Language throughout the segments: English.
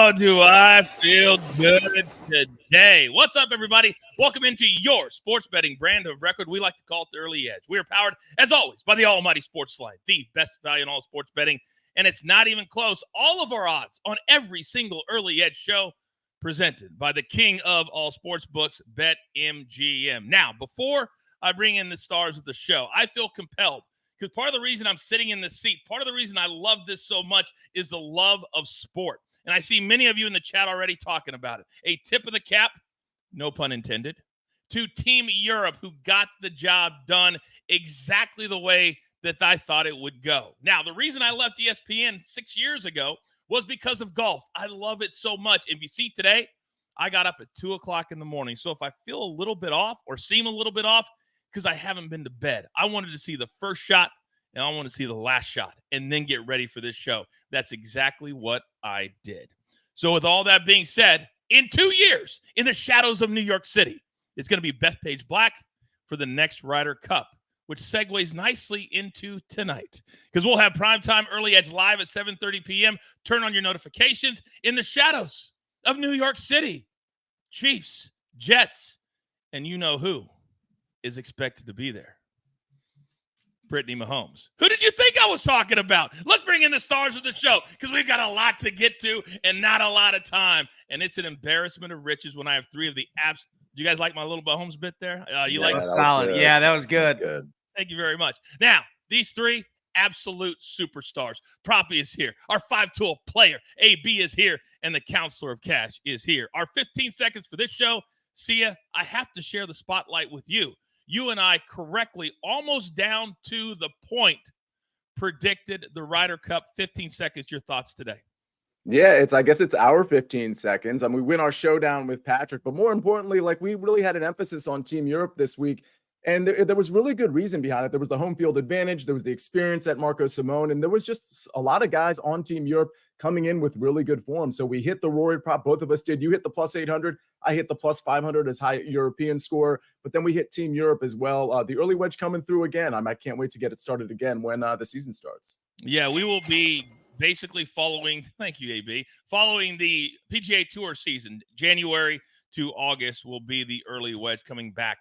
Oh, do I feel good today. What's up, everybody? Welcome into your sports betting brand of record. We like to call it the Early Edge. We are powered, as always, by the almighty SportsLine, the best value in all sports betting. And it's not even close. All of our odds on every single Early Edge show presented by the king of all sports books, BetMGM. Now, before I bring in the stars of the show, I feel compelled, because part of the reason I'm sitting in this seat, part of the reason I love this so much is the love of sport. And I see many of you in the chat already talking about it. A tip of the cap, no pun intended, to Team Europe, who got the job done exactly the way that I thought it would go. Now, the reason I left ESPN 6 years ago was because of golf. I love it so much. If you see today, I got up at 2 o'clock in the morning. So if I feel a little bit off or seem a little bit off, because I haven't been to bed. I wanted to see the first shot, and I want to see the last shot, and then get ready for this show. That's exactly what I did. So with all that being said, in 2 years, in the shadows of New York City, it's going to be Bethpage Black for the next Ryder Cup, which segues nicely into tonight, because we'll have Primetime Early Edge live at 7:30 p.m. Turn on your notifications. In the shadows of New York City, Chiefs, Jets, and you know who is expected to be there. Brittany Mahomes. Who did you think I was talking about? Let's bring in the stars of the show, because we've got a lot to get to and not a lot of time. And it's an embarrassment of riches when I have three of the apps. Do you guys like my little Mahomes bit there? Like solid? Yeah, that was good. Thank you very much. Now, these three absolute superstars. Proppy is here. Our 5-tool player, AB, is here. And the counselor of cash is here. Our 15 seconds for this show. Sia, I have to share the spotlight with you. You and I correctly, almost down to the point, predicted the Ryder Cup. 15 seconds, your thoughts today. Yeah, I guess it's our 15 seconds. We win our showdown with Patrick, but more importantly, we really had an emphasis on Team Europe this week. And there was really good reason behind it. There was the home field advantage. There was the experience at Marco Simone. And there was just a lot of guys on Team Europe coming in with really good form. So we hit the Rory prop. Both of us did. You hit the plus 800. I hit the plus 500 as high European score. But then we hit Team Europe as well. The early wedge coming through again. I can't wait to get it started again when the season starts. Yeah, we will be basically following, thank you, AB, following the PGA Tour season. January to August will be the early wedge coming back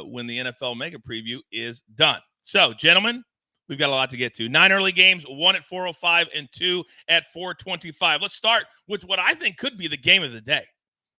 when the NFL Mega Preview is done. So, gentlemen, we've got a lot to get to. 9 early games, 1 at 4:05 and 2 at 4:25. Let's start with what I think could be the game of the day.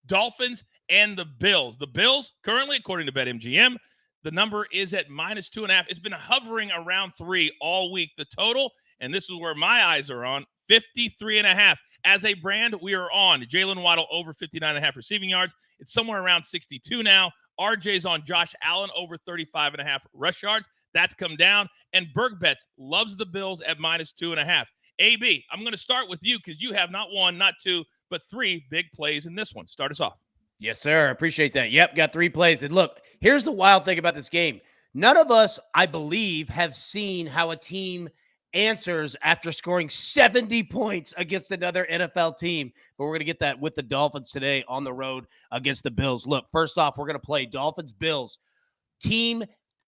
Dolphins and the Bills. The Bills, currently, according to BetMGM, the number is at -2.5. It's been hovering around 3 all week. The total, and this is where my eyes are on, 53.5. As a brand, we are on Jalen Waddle over 59.5 receiving yards. It's somewhere around 62 now. RJ's on Josh Allen over 35.5 rush yards. That's come down. And BergBets loves the Bills at -2.5. AB, I'm going to start with you, because you have not 1, not 2, but 3 big plays in this one. Start us off. Yes, sir. Appreciate that. Yep, got 3 plays. And look, here's the wild thing about this game. None of us, I believe, have seen how a team answers after scoring 70 points against another NFL team. But we're going to get that with the Dolphins today on the road against the Bills. Look, first off, we're going to play Dolphins-Bills. Game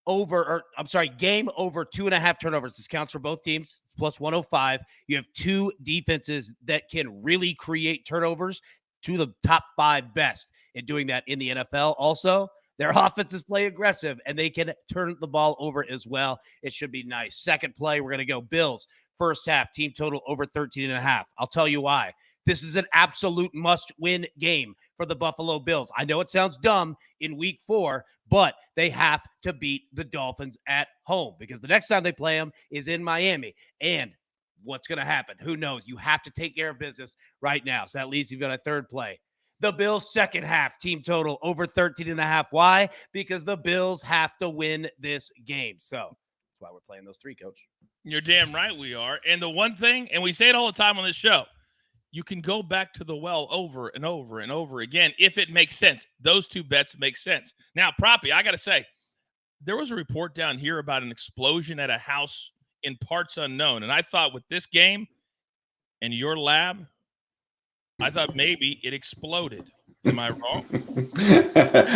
over 2.5 turnovers. This counts for both teams, plus 105. You have 2 defenses that can really create turnovers, 2 of the top 5 best in doing that in the NFL. Also, their offenses play aggressive, and they can turn the ball over as well. It should be nice. Second play, we're going to go Bills. First half, team total over 13.5. I'll tell you why. This is an absolute must-win game for the Buffalo Bills. I know it sounds dumb in week 4, but they have to beat the Dolphins at home, because the next time they play them is in Miami. And what's going to happen? Who knows? You have to take care of business right now. So that leaves you got a third play. The Bills' second half team total over 13.5. Why? Because the Bills have to win this game. So that's why we're playing those 3, Coach. You're damn right we are. And the one thing, and we say it all the time on this show, you can go back to the well over and over and over again if it makes sense. Those 2 bets make sense. Now, Proppy, I got to say, there was a report down here about an explosion at a house in parts unknown. And I thought with this game and your lab, I thought maybe it exploded. Am I wrong?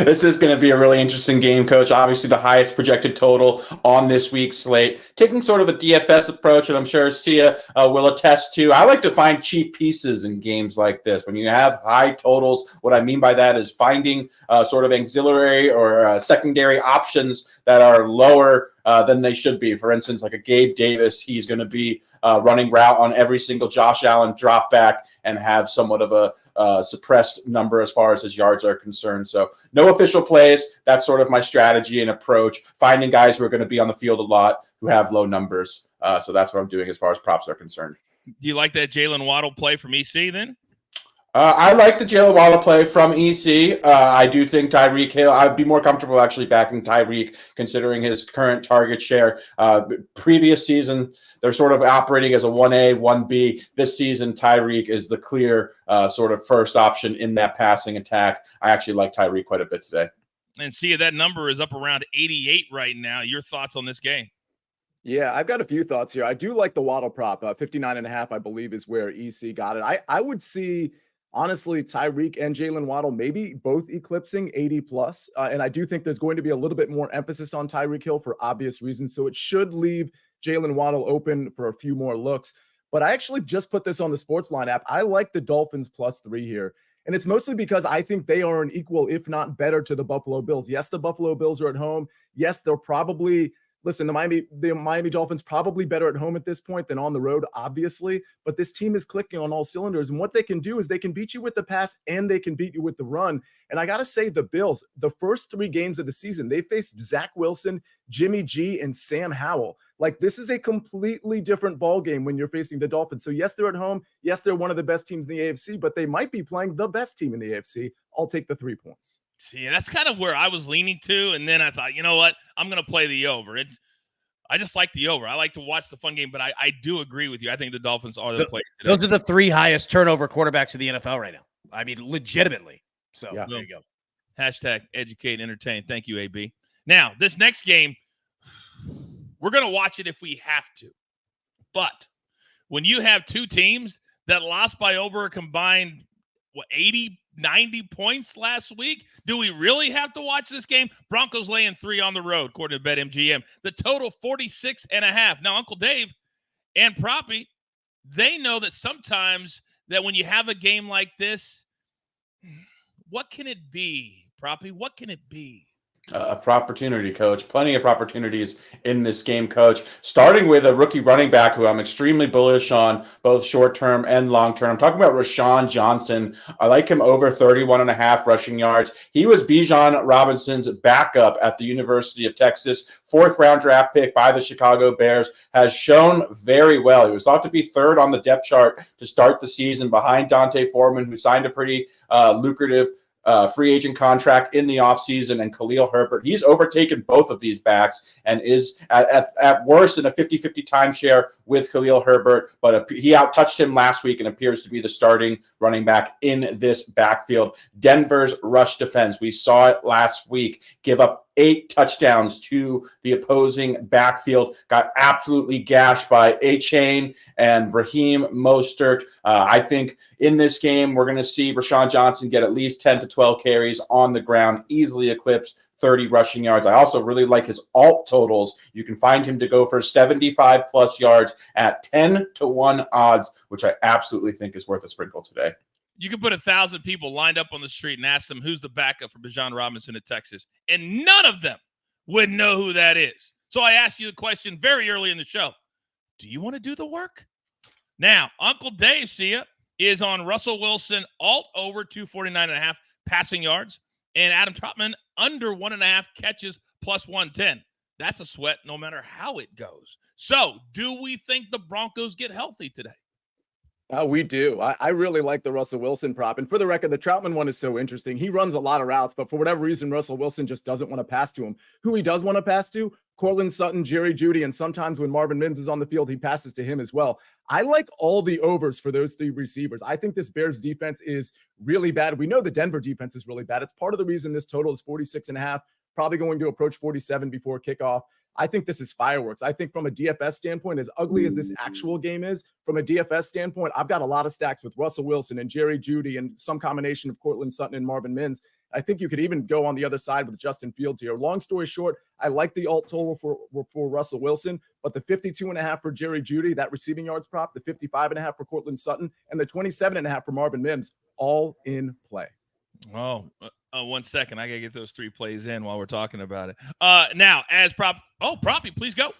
This is going to be a really interesting game, Coach. Obviously, the highest projected total on this week's slate. Taking sort of a DFS approach, and I'm sure Sia will attest to. I like to find cheap pieces in games like this. When you have high totals, what I mean by that is finding sort of auxiliary or secondary options that are lower than they should be. For instance, like a Gabe Davis, he's going to be running route on every single Josh Allen drop back and have somewhat of a suppressed number as far as his yards are concerned. So no official plays. That's sort of my strategy and approach, finding guys who are going to be on the field a lot who have low numbers. So that's what I'm doing as far as props are concerned. Do you like that Jalen Waddle play from EC then? I like the Jalen Waddle play from EC. I do think Tyreek Hill, I'd be more comfortable actually backing Tyreek considering his current target share. Previous season, they're sort of operating as a 1A, 1B. This season, Tyreek is the clear sort of first option in that passing attack. I actually like Tyreek quite a bit today. And see, that number is up around 88 right now. Your thoughts on this game? Yeah, I've got a few thoughts here. I do like the Waddle prop. 59.5, I believe, is where EC got it. I would see, honestly, Tyreek and Jalen Waddle maybe both eclipsing 80 plus. And I do think there's going to be a little bit more emphasis on Tyreek Hill for obvious reasons. So it should leave Jalen Waddle open for a few more looks. But I actually just put this on the SportsLine app. I like the Dolphins +3 here. And it's mostly because I think they are an equal, if not better, to the Buffalo Bills. Yes, the Buffalo Bills are at home. Yes, they're probably listen, the Miami Dolphins probably better at home at this point than on the road, obviously, but this team is clicking on all cylinders. And what they can do is they can beat you with the pass and they can beat you with the run. And I got to say, the Bills, the first 3 games of the season, they faced Zach Wilson, Jimmy G, and Sam Howell. Like, this is a completely different ball game when you're facing the Dolphins. So yes, they're at home. Yes, they're one of the best teams in the AFC, but they might be playing the best team in the AFC. I'll take the 3 points. See, that's kind of where I was leaning to. And then I thought, you know what? I'm going to play the over. I just like the over. I like to watch the fun game, but I do agree with you. I think the Dolphins are the play today. Those are the 3 highest turnover quarterbacks in the NFL right now. I mean, legitimately. So yeah. There you go. Hashtag educate and entertain. Thank you, AB. Now, this next game, we're going to watch it if we have to. But when you have 2 teams that lost by over a combined, 80, 90 points last week, do we really have to watch this game? Broncos laying 3 on the road, according to BetMGM. The total 46.5. Now, Uncle Dave and Proppy, they know that sometimes that when you have a game like this, what can it be, Proppy? What can it be? Opportunity, Coach. Plenty of opportunities in this game, Coach. Starting with a rookie running back who I'm extremely bullish on, both short-term and long-term. I'm talking about Rashawn Johnson. I like him over 31.5 rushing yards. He was Bijan Robinson's backup at the University of Texas. 4th-round draft pick by the Chicago Bears. Has shown very well. He was thought to be 3rd on the depth chart to start the season behind Dante Foreman, who signed a pretty lucrative free agent contract in the offseason, and Khalil Herbert. He's overtaken both of these backs and is at worst in a 50-50 timeshare with Khalil Herbert, but he outtouched him last week and appears to be the starting running back in this backfield. Denver's rush defense, we saw it last week, give up 8 touchdowns to the opposing backfield, got absolutely gashed by A-Chain and Raheem Mostert. I think in this game, we're going to see Rashawn Johnson get at least 10 to 12 carries on the ground, easily eclipse 30 rushing yards. I also really like his alt totals. You can find him to go for 75 plus yards at 10-1 odds, which I absolutely think is worth a sprinkle today. You could put 1,000 people lined up on the street and ask them who's the backup for Bijan Robinson at Texas, and none of them would know who that is. So I asked you the question very early in the show. Do you want to do the work? Now, Uncle Dave, see ya, is on Russell Wilson alt over 249.5 passing yards, and Adam Troutman under 1.5 catches plus 110. That's a sweat no matter how it goes. So do we think the Broncos get healthy today? We do. I really like the Russell Wilson prop. And for the record, the Troutman one is so interesting. He runs a lot of routes, but for whatever reason, Russell Wilson just doesn't want to pass to him. Who he does want to pass to? Cortland Sutton, Jerry Jeudy, and sometimes when Marvin Mims is on the field, he passes to him as well. I like all the overs for those 3 receivers. I think this Bears defense is really bad. We know the Denver defense is really bad. It's part of the reason this total is 46.5, probably going to approach 47 before kickoff. I think this is fireworks. I think from a DFS standpoint, as ugly as this actual game is, from a DFS standpoint, I've got a lot of stacks with Russell Wilson and Jerry Jeudy and some combination of Cortland Sutton and Marvin Mims. I think you could even go on the other side with Justin Fields here. Long story short, I like the alt total for Russell Wilson, but the 52.5 for Jerry Jeudy, that receiving yards prop, the 55.5 for Cortland Sutton, and the 27.5 for Marvin Mims, all in play. Oh, 1 second. I got to get those 3 plays in while we're talking about it. Now, as Proppy, please go.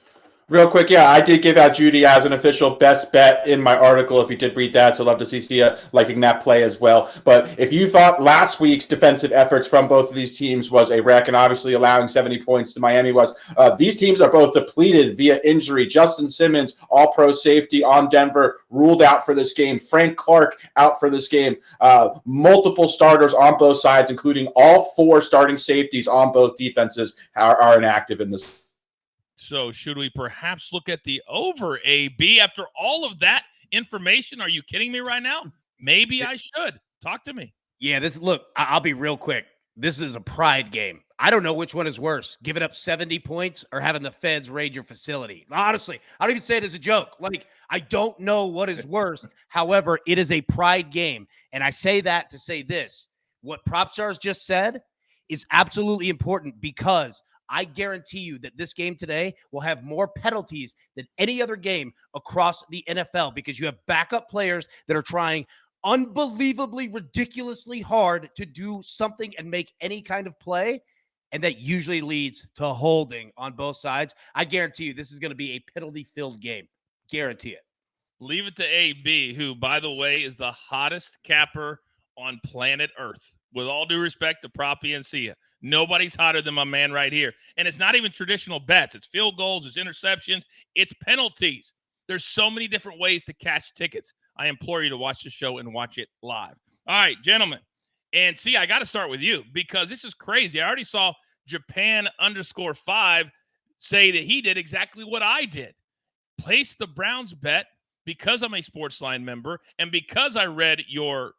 Real quick, yeah, I did give out Jeudy as an official best bet in my article, if you did read that, so love to see Sia liking that play as well. But if you thought last week's defensive efforts from both of these teams was a wreck, and obviously allowing 70 points to Miami was, these teams are both depleted via injury. Justin Simmons, all-pro safety on Denver, ruled out for this game. Frank Clark out for this game. Multiple starters on both sides, including all 4 starting safeties on both defenses are inactive in this. So should we perhaps look at the over, AB? After all of that information, are you kidding me right now? Maybe I should. Talk to me. Yeah, look, I'll be real quick. This is a pride game. I don't know which one is worse, giving up 70 points or having the feds raid your facility. Honestly, I don't even say it as a joke. Like, I don't know what is worse. However, it is a pride game. And I say that to say this. What PropStarz just said is absolutely important, because I guarantee you that this game today will have more penalties than any other game across the NFL, because you have backup players that are trying unbelievably, ridiculously hard to do something and make any kind of play, and that usually leads to holding on both sides. I guarantee you this is going to be a penalty-filled game. Guarantee it. Leave it to AB, who, by the way, is the hottest capper on planet Earth. With all due respect to Proppy and Sia, nobody's hotter than my man right here. And it's not even traditional bets. It's field goals, it's interceptions, it's penalties. There's so many different ways to cash tickets. I implore you to watch the show and watch it live. All right, gentlemen. And Sia, I got to start with you, because this is crazy. I already saw Japan_5 say that he did exactly what I did. Place the Browns bet because I'm a SportsLine member and because I read your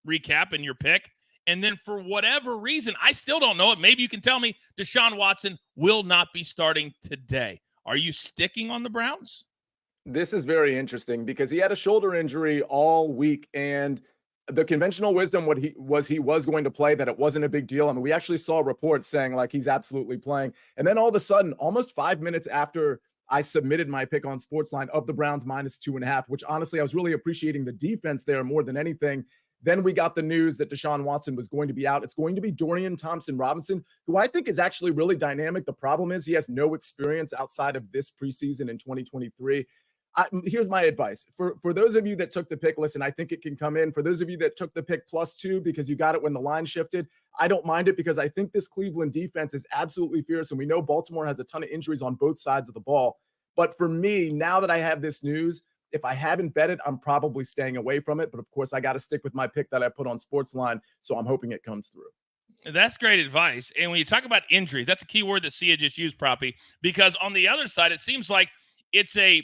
recap and your pick. And then for whatever reason, I still don't know it. Maybe you can tell me Deshaun Watson will not be starting today. Are you sticking on the Browns? This is very interesting, because he had a shoulder injury all week, and the conventional wisdom he was going to play, that it wasn't a big deal. I mean, we actually saw reports saying like he's absolutely playing. And then all of a sudden, almost 5 minutes after I submitted my pick on SportsLine of the Browns -2.5, which honestly, I was really appreciating the defense there more than anything. Then we got the news that Deshaun Watson was going to be out. It's going to be Dorian Thompson-Robinson, who I think is actually really dynamic. The problem is he has no experience outside of this preseason in 2023. Here's my advice. For those of you that took the pick, listen, I think it can come in. For those of you that took the pick +2 because you got it when the line shifted, I don't mind it, because I think this Cleveland defense is absolutely fierce, and we know Baltimore has a ton of injuries on both sides of the ball. But for me, now that I have this news, if I haven't bet it, I'm probably staying away from it. But of course, I got to stick with my pick that I put on SportsLine, so I'm hoping it comes through. That's great advice. And when you talk about injuries, that's a key word that Sia just used, Proppy, because on the other side, it seems like it's a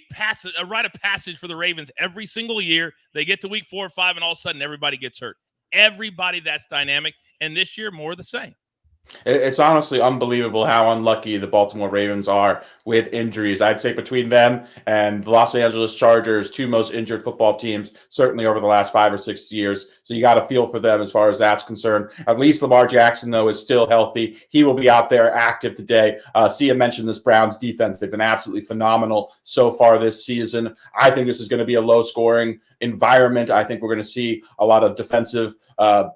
rite of passage for the Ravens every single year. They get to week 4 or 5, and all of a sudden everybody gets hurt. Everybody that's dynamic. And this year, more of the same. It's honestly unbelievable how unlucky the Baltimore Ravens are with injuries. I'd say between them and the Los Angeles Chargers, 2 most injured football teams, certainly over the last 5 or 6 years. So you got to feel for them as far as that's concerned. At least Lamar Jackson, though, is still healthy. He will be out there active today. Sia mentioned this Browns defense. They've been absolutely phenomenal so far this season. I think this is going to be a low-scoring environment. I think we're going to see a lot of defensive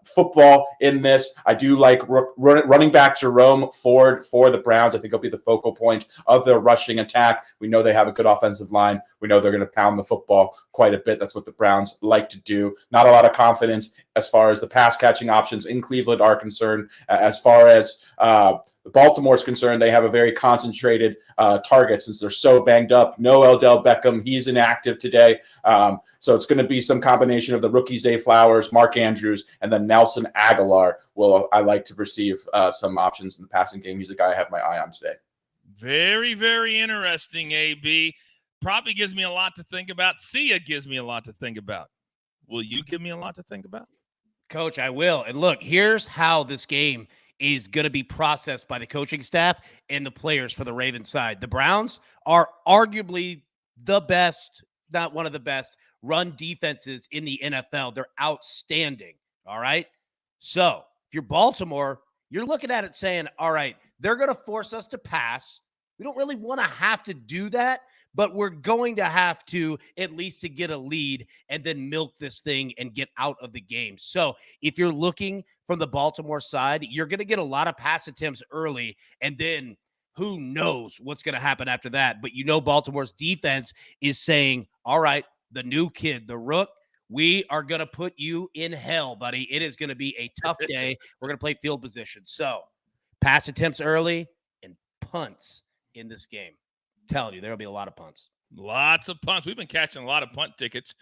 football in this. I do like running back Jerome Ford for the Browns. I think he'll be the focal point of their rushing attack. We know they have a good offensive line. We know they're going to pound the football quite a bit. That's what the Browns like to do. Not a lot of confidence as far as the pass catching options in Cleveland are concerned. As far as Baltimore is concerned, they have a very concentrated target since they're so banged up. No Odell Beckham. He's inactive today. So it's going to be some combination of the rookie Zay Flowers, Mark Andrews, and then Nelson Aguilar. I like to receive some options in the passing game. He's a guy I have my eye on today. Very, very interesting, AB. Probably gives me a lot to think about. Sia gives me a lot to think about. Will you give me a lot to think about? Coach, I will. And look, here's how this game is going to be processed by the coaching staff and the players for the Ravens side. The Browns are arguably the best, not one of the best, run defenses in the NFL. They're outstanding, all right? So if you're Baltimore, you're looking at it saying, all right, they're going to force us to pass. We don't really want to have to do that, but we're going to have to at least to get a lead and then milk this thing and get out of the game. So if you're looking from the Baltimore side, you're going to get a lot of pass attempts early, and then who knows what's going to happen after that. But you know Baltimore's defense is saying, all right, the new kid, the rook, we are going to put you in hell, buddy. It is going to be a tough day. We're going to play field position. So pass attempts early and punts in this game. Telling you, there'll be a lot of punts. Lots of punts. We've been catching a lot of punt tickets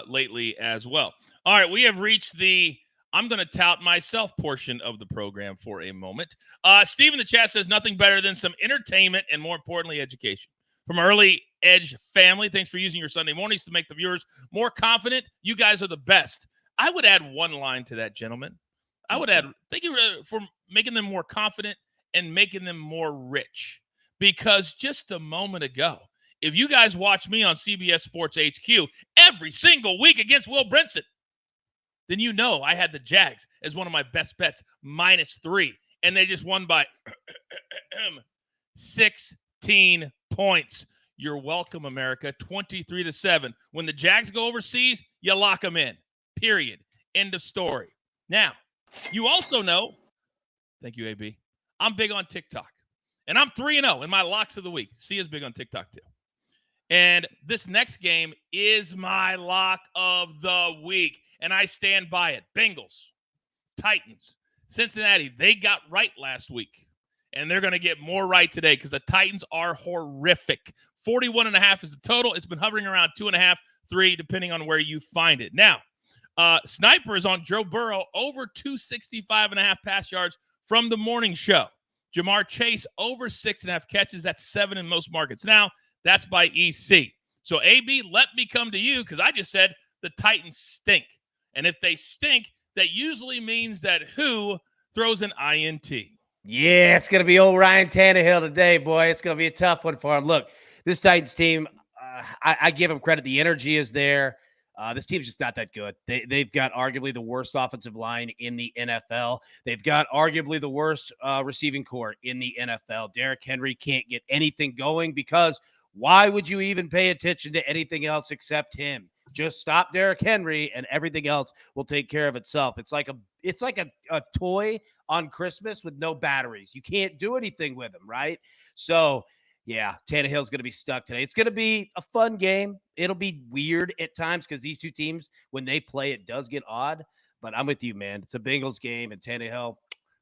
lately as well. All right, we have reached the I'm going to tout myself portion of the program for a moment. Steve in the chat says nothing better than some entertainment and, more importantly, education. From Early Edge family, thanks for using your Sunday mornings to make the viewers more confident. You guys are the best. I would add one line to that, gentlemen. I would add, thank you for making them more confident and making them more rich. Because just a moment ago, if you guys watch me on CBS Sports HQ every single week against Will Brinson, then you know I had the Jags as one of my best bets, -3. And they just won by 16 points. You're welcome, America. 23-7. When the Jags go overseas, you lock them in. Period. End of story. Now, you also know, thank you, AB, I'm big on TikTok. And I'm 3-0 in my locks of the week. C is big on TikTok too. And this next game is my lock of the week. And I stand by it. Bengals, Titans, Cincinnati, they got right last week. And they're going to get more right today because the Titans are horrific. 41.5 is the total. It's been hovering around 2.5, 3, depending on where you find it. Now, Sniper is on Joe Burrow over 265.5 pass yards from the morning show. Jamar Chase over 6.5 catches. That's 7 in most markets. Now, that's by EC. So, AB, let me come to you because I just said the Titans stink. And if they stink, that usually means that who throws an INT. Yeah, it's going to be old Ryan Tannehill today, boy. It's going to be a tough one for him. Look, this Titans team, I give him credit. The energy is there. This team's just not that good. They've got arguably the worst offensive line in the NFL. They've got arguably the worst receiving core in the NFL. Derrick Henry can't get anything going because why would you even pay attention to anything else except him? Just stop Derrick Henry and everything else will take care of itself. It's like a toy on Christmas with no batteries. You can't do anything with them, right? So, yeah, Tannehill's going to be stuck today. It's going to be a fun game. It'll be weird at times because these two teams, when they play, it does get odd. But I'm with you, man. It's a Bengals game, and Tannehill,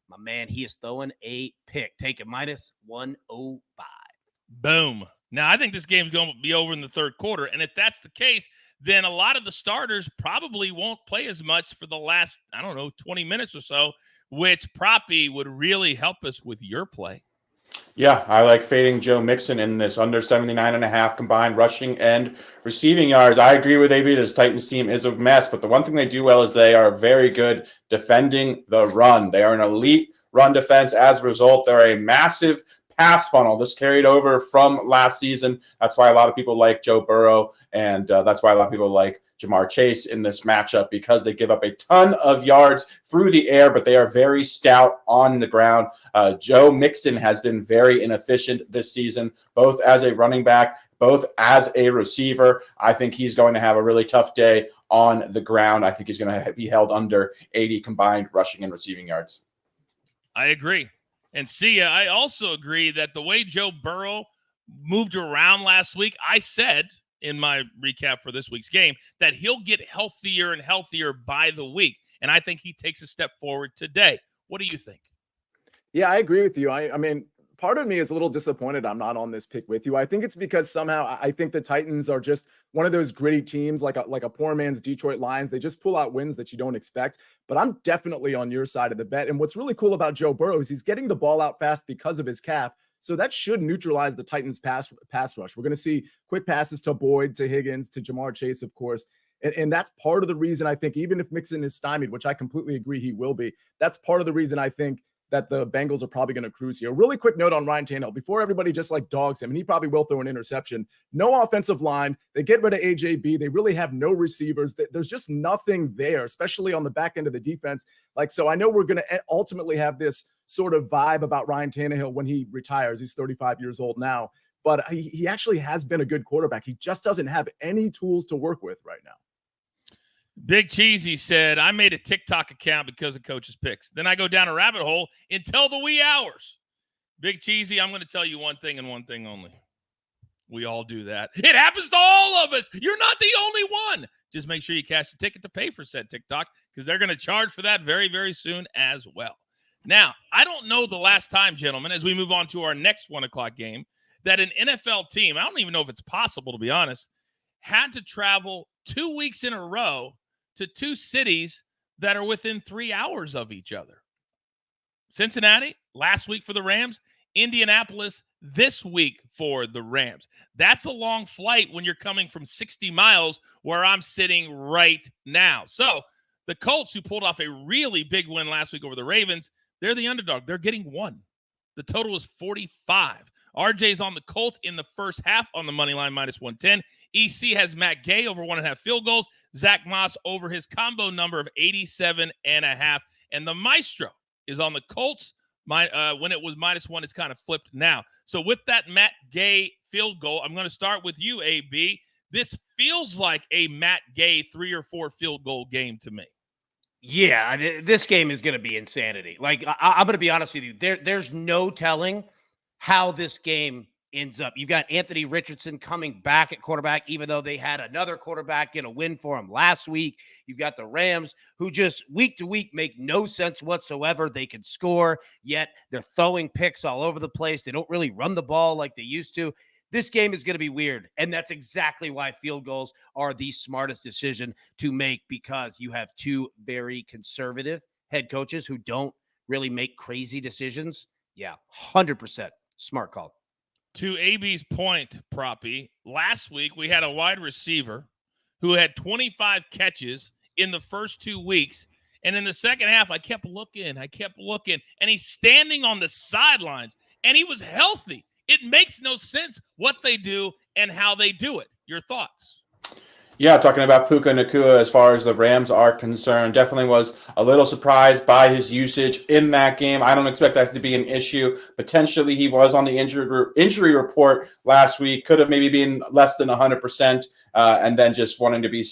my man, he is throwing a pick. Take it -105. Boom. Now, I think this game's going to be over in the third quarter. And if that's the case, then a lot of the starters probably won't play as much for the last, 20 minutes or so, which Proppy would really help us with your play. Yeah, I like fading Joe Mixon in this under 79.5 combined rushing and receiving yards. I agree with AB. This Titans team is a mess, but the one thing they do well is they are very good defending the run. They are an elite run defense. As a result, they're a massive pass funnel. This carried over from last season. That's why a lot of people like Joe Burrow, and that's why a lot of people like Jamar Chase in this matchup because they give up a ton of yards through the air, but they are very stout on the ground. Joe Mixon has been very inefficient this season, both as a running back, both as a receiver. I think he's going to have a really tough day on the ground. I think he's going to be held under 80 combined rushing and receiving yards. I agree. And see, I also agree that the way Joe Burrow moved around last week, I said in my recap for this week's game that he'll get healthier and healthier by the week. And I think he takes a step forward today. What do you think? Yeah, I agree with you. I mean, part of me is a little disappointed I'm not on this pick with you. I think it's because somehow I think the Titans are just one of those gritty teams like a poor man's Detroit Lions. They just pull out wins that you don't expect. But I'm definitely on your side of the bet. And what's really cool about Joe Burrow is he's getting the ball out fast because of his calf. So that should neutralize the Titans pass rush. We're going to see quick passes to Boyd, to Higgins, to Jamar Chase, of course. And that's part of the reason I think, even if Mixon is stymied, which I completely agree he will be, that's part of the reason I think that the Bengals are probably going to cruise here. Really quick note on Ryan Tannehill before everybody just like dogs him, and he probably will throw an interception. No offensive line. They get rid of AJB. They really have no receivers. There's just nothing there, especially on the back end of the defense. Like, so I know we're going to ultimately have this sort of vibe about Ryan Tannehill when he retires. He's 35 years old now, but he actually has been a good quarterback. He just doesn't have any tools to work with right now. Big Cheesy said, I made a TikTok account because of Coach's Picks. Then I go down a rabbit hole until the wee hours. Big Cheesy, I'm going to tell you one thing and one thing only. We all do that. It happens to all of us. You're not the only one. Just make sure you cash the ticket to pay for said TikTok because they're going to charge for that very, very soon as well. Now, I don't know the last time, gentlemen, as we move on to our next 1 o'clock game, that an NFL team, I don't even know if it's possible, to be honest, had to travel 2 weeks in a row to 2 cities that are within 3 hours of each other. Cincinnati last week for the Rams, Indianapolis this week for the Rams. That's a long flight when you're coming from 60 miles where I'm sitting right now. So the Colts, who pulled off a really big win last week over the Ravens, they're the underdog. They're getting 1. The total is 45. RJ's on the Colts in the first half on the money line, minus 110. EC has Matt Gay over 1.5 field goals. Zach Moss over his combo number of 87.5. And the Maestro is on the Colts. When it was minus 1, it's kind of flipped now. So with that Matt Gay field goal, I'm going to start with you, AB. This feels like a Matt Gay 3 or 4 field goal game to me. Yeah, this game is going to be insanity. Like, I'm going to be honest with you. There's no telling how this game ends up. You've got Anthony Richardson coming back at quarterback, even though they had another quarterback get a win for him last week. You've got the Rams, who just week to week make no sense whatsoever. They can score, yet they're throwing picks all over the place. They don't really run the ball like they used to. This game is going to be weird, and that's exactly why field goals are the smartest decision to make, because you have 2 very conservative head coaches who don't really make crazy decisions. Yeah, 100% smart call. To AB's point, Proppy, last week we had a wide receiver who had 25 catches in the first 2 weeks, and in the second half, I kept looking, and he's standing on the sidelines, and he was healthy. It makes no sense what they do and how they do it. Your thoughts? Yeah, talking about Puka Nacua as far as the Rams are concerned, definitely was a little surprised by his usage in that game. I don't expect that to be an issue. Potentially, he was on the injury report last week. Could have maybe been less than 100%, and then just wanting to be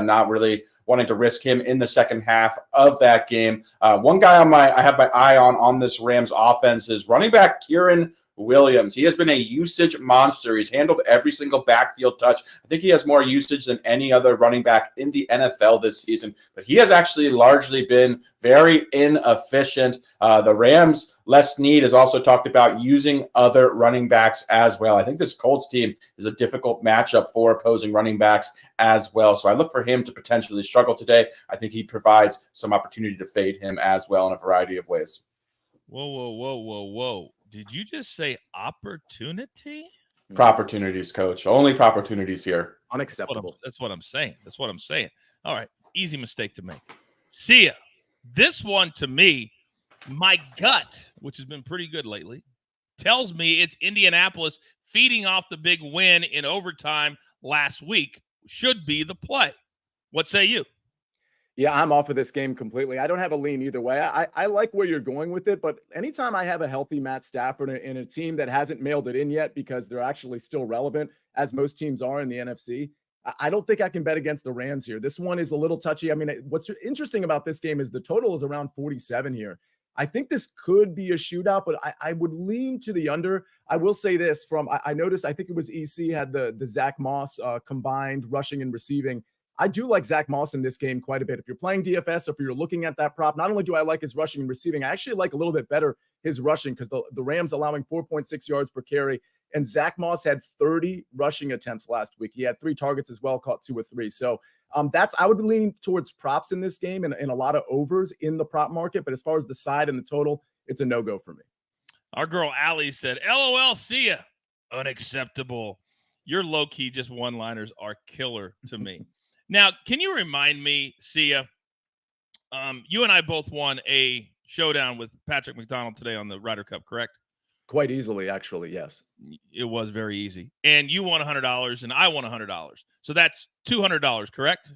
not really wanting to risk him in the second half of that game. One guy I have my eye on this Rams offense is running back Kieran Williams. He has been a usage monster. He's handled every single backfield touch. I think he has more usage than any other running back in the NFL this season, but he has actually largely been very inefficient. The Rams, Les Snead, has also talked about using other running backs as well. I think this Colts team is a difficult matchup for opposing running backs as well. So I look for him to potentially struggle today. I think he provides some opportunity to fade him as well in a variety of ways. Whoa. Did you just say opportunity? Opportunities, coach. Only opportunities here. Unacceptable. That's what I'm saying. All right. Easy mistake to make. See ya. This one, to me, my gut, which has been pretty good lately, tells me it's Indianapolis feeding off the big win in overtime last week should be the play. What say you? Yeah, I'm off of this game completely. I don't have a lean either way. I like where you're going with it, but anytime I have a healthy Matt Stafford in a team that hasn't mailed it in yet because they're actually still relevant, as most teams are in the NFC, I don't think I can bet against the Rams here. This one is a little touchy. I mean, what's interesting about this game is the total is around 47 here. I think this could be a shootout, but I would lean to the under. I will say this I noticed, I think it was EC had the Zach Moss combined rushing and receiving. I do like Zach Moss in this game quite a bit. If you're playing DFS, or if you're looking at that prop, not only do I like his rushing and receiving, I actually like a little bit better his rushing, because the Rams allowing 4.6 yards per carry, and Zach Moss had 30 rushing attempts last week. He had 3 targets as well, caught 2 or 3. So I would lean towards props in this game and a lot of overs in the prop market. But as far as the side and the total, it's a no-go for me. Our girl Allie said, LOL, see ya. Unacceptable. Your low-key just one-liners are killer to me. Now, can you remind me, Sia, you and I both won a showdown with Patrick McDonald today on the Ryder Cup, correct? Quite easily, actually, yes. It was very easy. And you won $100 and I won $100. So that's $200, correct?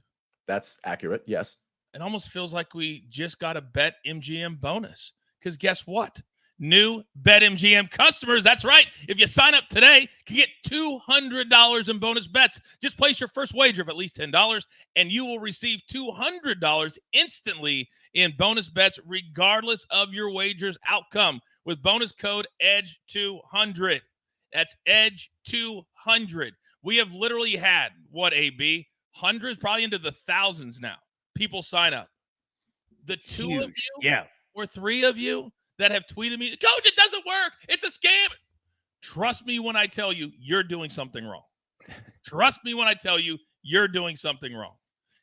That's accurate, yes. It almost feels like we just got a Bet MGM bonus. Because guess what? New Bet MGM customers, that's right. If you sign up today, you can get $200 in bonus bets. Just place your first wager of at least $10, and you will receive $200 instantly in bonus bets, regardless of your wager's outcome, with bonus code EDGE200. That's EDGE200. We have literally had, what, AB? Hundreds, probably into the thousands now. People sign up. The two of you or three of you that have tweeted me, Coach, it doesn't work. It's a scam. Trust me when I tell you, you're doing something wrong. Trust me when I tell you, you're doing something wrong.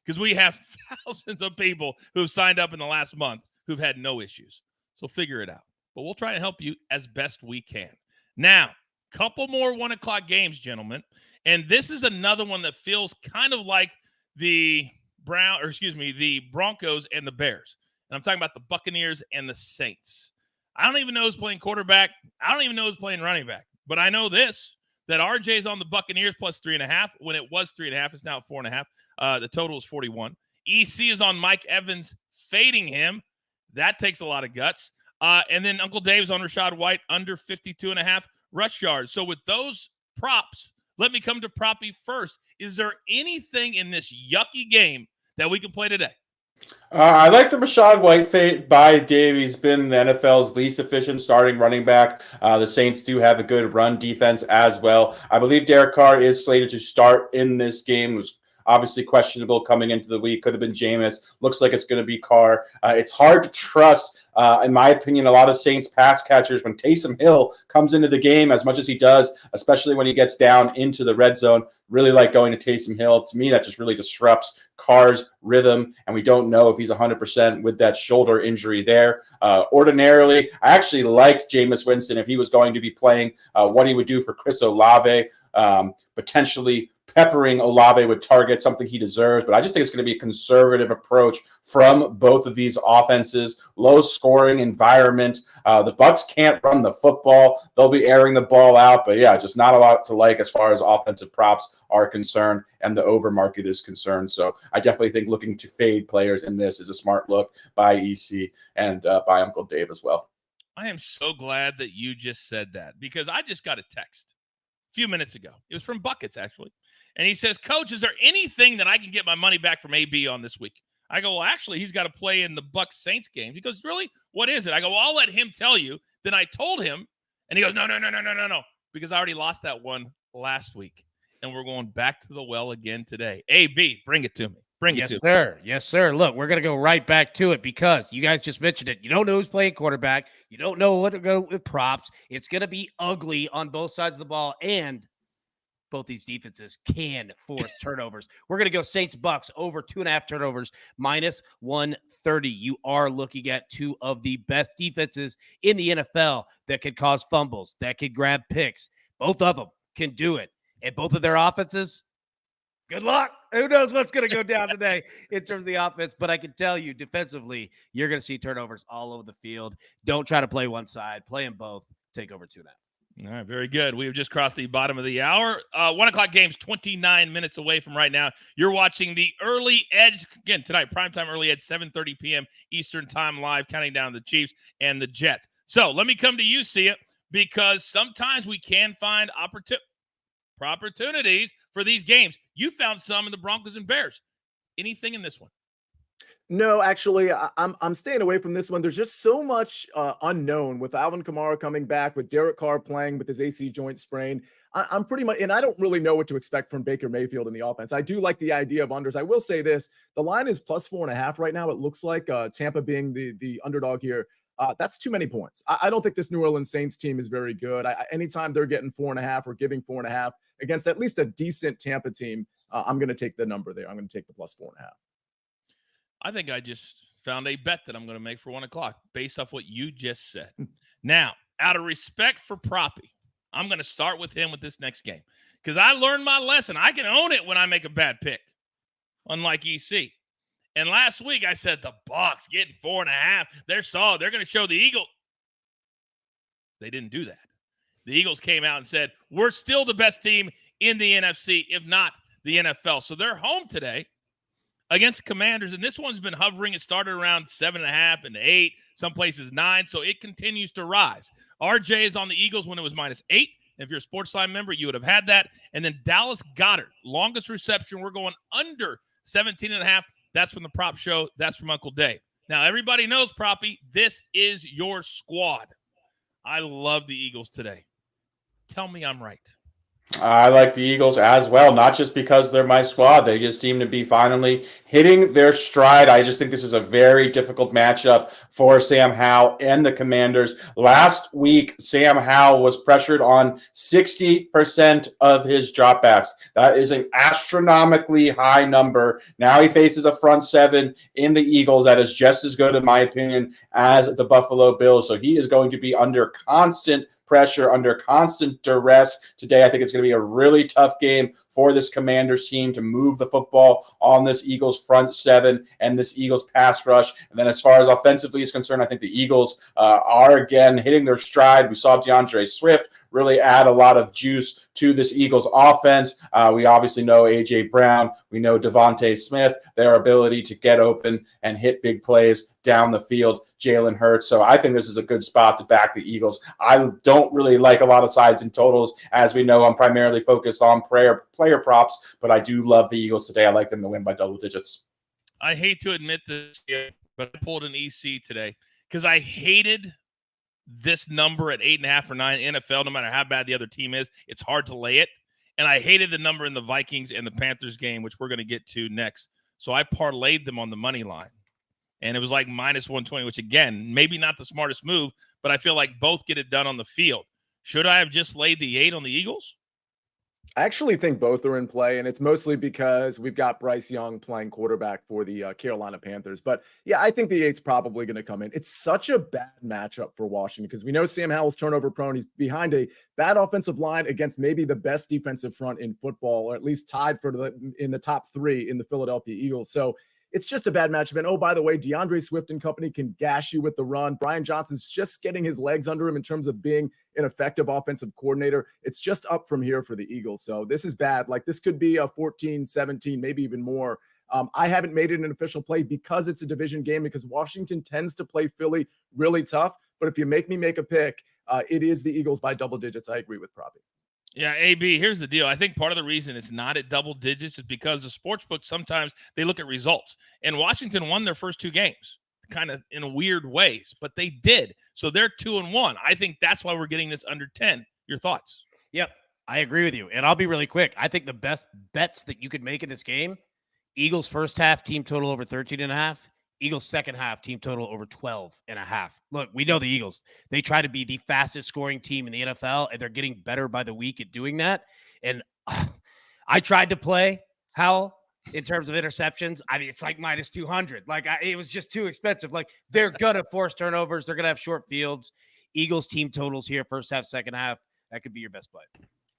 Because we have thousands of people who've signed up in the last month who've had no issues. So figure it out. But we'll try to help you as best we can. Now, couple more 1 o'clock games, gentlemen. And this is another one that feels kind of like the Broncos and the Bears. And I'm talking about the Buccaneers and the Saints. I don't even know who's playing quarterback. I don't even know who's playing running back. But I know this, that RJ's on the Buccaneers plus 3.5. When it was 3.5, it's now 4.5. The total is 41. EC is on Mike Evans fading him. That takes a lot of guts. And then Uncle Dave's on Rashad White under 52.5 rush yards. So with those props, let me come to Proppy first. Is there anything in this yucky game that we can play today? I like the Rashad White fade by Dave. He's been the NFL's least efficient starting running back. The Saints do have a good run defense as well. I believe Derek Carr is slated to start in this game. It was obviously questionable coming into the week. Could have been Jameis. Looks like it's going to be Carr. It's hard to trust, in my opinion, a lot of Saints pass catchers when Taysom Hill comes into the game as much as he does, especially when he gets down into the red zone. Really like going to Taysom Hill. To me, that just really disrupts Carr's rhythm, and we don't know if he's 100% with that shoulder injury there. Ordinarily, I actually liked Jameis Winston if he was going to be playing, what he would do for Chris Olave, potentially peppering Olave with targets, something he deserves. But I just think it's going to be a conservative approach from both of these offenses. Low scoring environment. The Bucs can't run the football. They'll be airing the ball out. But yeah, just not a lot to like as far as offensive props are concerned and the over market is concerned. So I definitely think looking to fade players in this is a smart look by EC and by Uncle Dave as well. I am so glad that you just said that, because I just got a text a few minutes ago. It was from Buckets, actually. And he says, Coach, is there anything that I can get my money back from AB on this week? I go, well, actually, he's got to play in the Bucs Saints game. He goes, really? What is it? I go, well, I'll let him tell you. Then I told him, and he goes, no, because I already lost that one last week. And we're going back to the well again today. AB, bring it to me. Yes, sir. Yes, sir. Look, we're going to go right back to it because you guys just mentioned it. You don't know who's playing quarterback. You don't know what to go with props. It's going to be ugly on both sides of the ball, and both these defenses can force turnovers. We're going to go Saints Bucs over 2.5 turnovers, minus 130. You are looking at two of the best defenses in the NFL that can cause fumbles, that can grab picks. Both of them can do it. And both of their offenses, good luck. Who knows what's going to go down today in terms of the offense. But I can tell you, defensively, you're going to see turnovers all over the field. Don't try to play one side. Play them both. Take over 2.5. All right, very good. We have just crossed the bottom of the hour. 1 o'clock game's 29 minutes away from right now. You're watching the Early Edge, again, tonight, primetime Early Edge, 7:30 p.m. Eastern time live, counting down the Chiefs and the Jets. So let me come to you, Sia, because sometimes we can find opportunities for these games. You found some in the Broncos and Bears. Anything in this one? No, actually, I'm staying away from this one. There's just so much unknown with Alvin Kamara coming back, with Derek Carr playing with his AC joint sprain. I'm pretty much, and I don't really know what to expect from Baker Mayfield in the offense. I do like the idea of unders. I will say this: the line is plus 4.5 right now. It looks like Tampa being the underdog here. That's too many points. I don't think this New Orleans Saints team is very good. Anytime they're getting 4.5 or giving 4.5 against at least a decent Tampa team, I'm going to take the number there. I'm going to take the plus 4.5. I think I just found a bet that I'm going to make for 1 o'clock based off what you just said. Now, out of respect for Proppy, I'm going to start with him with this next game because I learned my lesson. I can own it when I make a bad pick, unlike EC. And last week I said the Bucs getting 4.5. They're going to show the Eagles. They didn't do that. The Eagles came out and said, we're still the best team in the NFC, if not the NFL. So they're home today against the Commanders, and this one's been hovering. It started around 7.5 and 8, some places 9, so it continues to rise. RJ is on the Eagles when it was -8. If you're a SportsLine member, you would have had that. And then Dallas Goedert, longest reception. We're going under 17.5. That's from the prop show. That's from Uncle Dave. Now, everybody knows, Proppy, this is your squad. I love the Eagles today. Tell me I'm right. I like the Eagles as well, not just because they're my squad. They just seem to be finally hitting their stride. I just think this is a very difficult matchup for Sam Howell and the Commanders. Last week, Sam Howell was pressured on 60% of his dropbacks. That is an astronomically high number. Now he faces a front seven in the Eagles that is just as good, in my opinion, as the Buffalo Bills. So he is going to be under constant pressure, under constant duress today. I think it's going to be a really tough game for this Commanders team to move the football on this Eagles front seven and this Eagles pass rush. And then as far as offensively is concerned, I think the Eagles are again hitting their stride. We saw DeAndre Swift really add a lot of juice to this Eagles offense. We obviously know A.J. Brown. We know Devontae Smith, their ability to get open and hit big plays down the field, Jalen Hurts. So I think this is a good spot to back the Eagles. I don't really like a lot of sides and totals. As we know, I'm primarily focused on player props, but I do love the Eagles today. I like them to win by double digits. I hate to admit this, but I pulled an EC today because I hated this number at 8.5 or 9 NFL, no matter how bad the other team is. It's hard to lay it. And I hated the number in the Vikings and the Panthers game, which we're going to get to next. So I parlayed them on the money line. And it was like -120, which, again, maybe not the smartest move, but I feel like both get it done on the field. Should I have just laid the 8 on the Eagles? I actually think both are in play, and it's mostly because we've got Bryce Young playing quarterback for the Carolina Panthers. But, yeah, I think the 8's probably going to come in. It's such a bad matchup for Washington because we know Sam Howell's turnover prone. He's behind a bad offensive line against maybe the best defensive front in football, or at least tied in the top 3 in the Philadelphia Eagles. So it's just a bad matchup. And, oh, by the way, DeAndre Swift and company can gash you with the run. Brian Johnson's just getting his legs under him in terms of being an effective offensive coordinator. It's just up from here for the Eagles. So this is bad. Like, this could be a 14, 17, maybe even more. I haven't made it an official play because it's a division game, because Washington tends to play Philly really tough. But if you make me make a pick, it is the Eagles by double digits. I agree with Proppy. Yeah, AB, here's the deal. I think part of the reason it's not at double digits is because the sportsbooks, sometimes they look at results. And Washington won their first 2 games, kind of in weird ways, but they did. So they're 2-1. I think that's why we're getting this under 10. Your thoughts? Yep, I agree with you. And I'll be really quick. I think the best bets that you could make in this game, Eagles first half, team total over 13.5. Eagles second half, team total over 12.5. Look, we know the Eagles. They try to be the fastest scoring team in the NFL, and they're getting better by the week at doing that. And I tried to play Howell in terms of interceptions. I mean, it's like -200. Like, it was just too expensive. Like, they're going to force turnovers. They're going to have short fields. Eagles team totals here, first half, second half. That could be your best play.